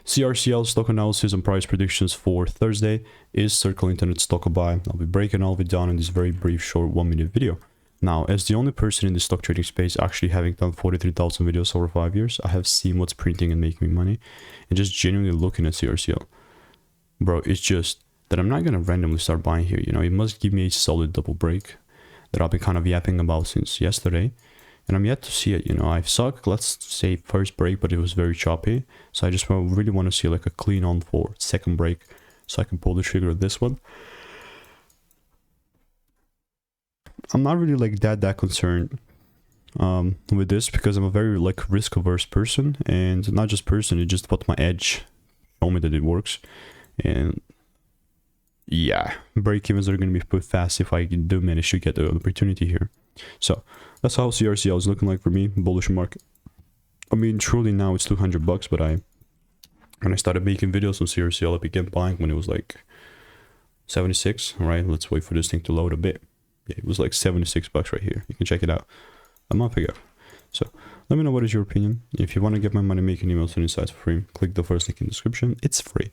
CRCL stock analysis and price predictions for Thursday is Circle Internet stock buy. I'll be breaking all of it down in this very brief, short 1-minute video. Now, as the only person in the stock trading space actually having done 43,000 videos over 5 years, I have seen what's printing and making me money, and just genuinely looking at CRCL. Bro, it's just that I'm not going to randomly start buying here. You know, it must give me a solid double break that I've been kind of yapping about since yesterday. And I'm yet to see it. You know, I've saw, let's say, first break, but it was very choppy. So I just really want to see like a clean on for second break so I can pull the trigger of this one. I'm not really like that concerned with this because I'm a very like risk averse person, and not just person, it just what my edge show me that it works. And yeah, break evens are going to be put fast if I do manage to get the opportunity here. So that's how CRCL is looking like for me. Bullish market. I mean, truly now it's $200, but when I started making videos on CRCL, I began buying when it was like 76. All right, let's wait for this thing to load a bit. Yeah, it was like $76 right here. You can check it out a month ago. So let me know what is your opinion. If you want to get my money making emails and insights for free, click the first link in the description. It's free.